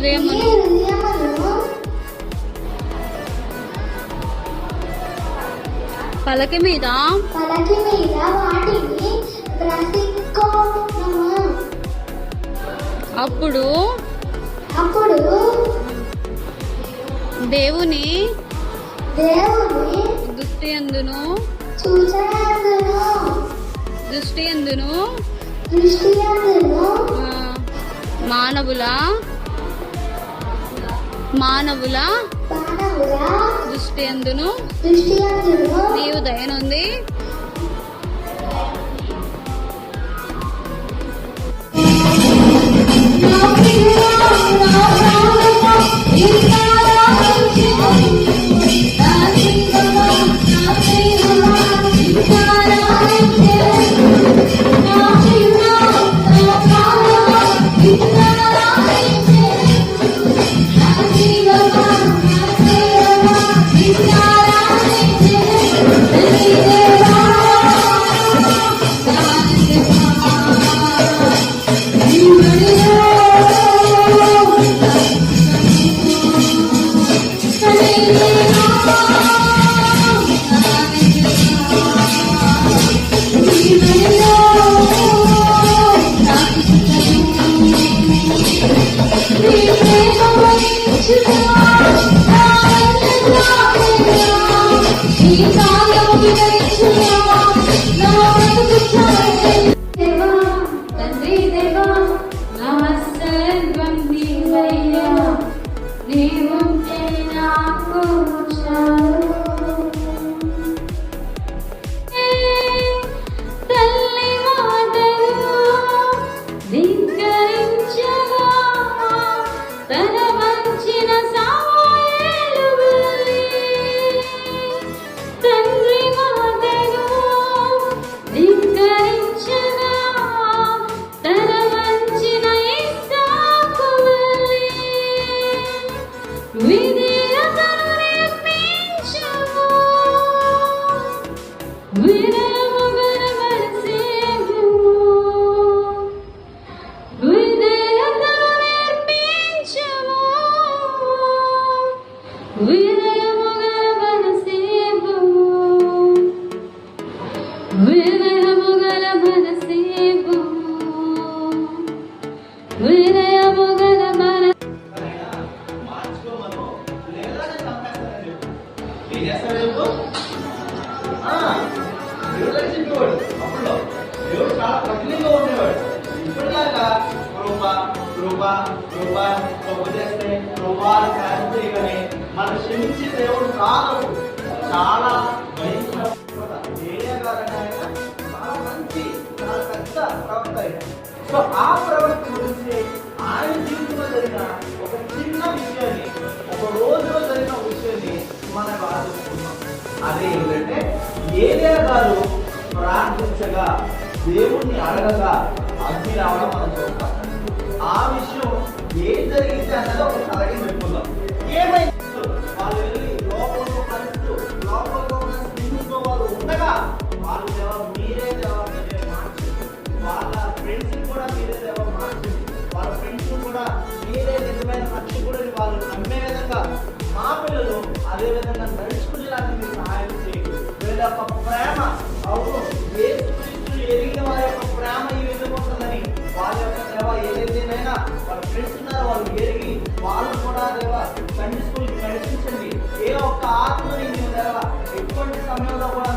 హృదయమును పలక మీద వాటిని వ్రాసికొనుము. అప్పుడు దేవుని దృష్టి యందును మానవుల దృష్టి యందును నీవు దయనుంది దేవుడు చాలా కఠినంగా ఉండేవాడు. ఇప్పటిలాగా కృప చేస్తే కృపాలు కానీ మనం క్షమించి దేవుడు కాదు. చాలా భయంకర చాలా మంచి చాలా పెద్ద ప్రవక్త ఆయన. సో ఆ ప్రవక్త గురించి ఆయన జీవితంలో జరిగిన ఒక చిన్న విషయాన్ని, ఒక రోజులో జరిగిన విషయాన్ని మనకు ఆలోచిస్తున్నాం. అదే ఏంటంటే ఏలియా గారు ప్రార్థించగా దేవుణ్ణి అడగగా అగ్ని రావడం మనం చూస్తాం. ఆ విషయం ఏం జరిగింది అన్నది ఒక కలగి పెట్టుకుందాం. ఏమైంది? వాళ్ళు వెళ్ళి లోపంలో కలుస్తూ లోపంలో ఉన్న స్నేహితులతో వాళ్ళు ఉండగా వాళ్ళు దేవా మీరే దేవా మీరే మార్చింది. వాళ్ళ ఫ్రెండ్స్ కూడా మీరే దేవా మార్చింది. వాళ్ళ ఫ్రెండ్స్ కూడా మీరే నిజమైన రక్షకుడిని వాళ్ళు నమ్మే విధంగా మా పిల్లలు అదే విధంగా నడుచుకునేలాగా మీరు సహాయం చేయండి. వీళ్ళ యొక్క ప్రేమ అవును ఎరిగిన వారి యొక్క ప్రేమ ఈ విధంగా ఉంటుందని వాళ్ళ యొక్క దేవ ఏదైతేనైనా వాళ్ళ ఫ్రెండ్స్ ఉన్నారో వాళ్ళు ఎరిగి వాళ్ళు కూడా దేవ సండే స్కూల్కి నడిపించండి. ఏ ఒక్క ఆత్మని మేము దేవ ఎటువంటి సమయంలో కూడా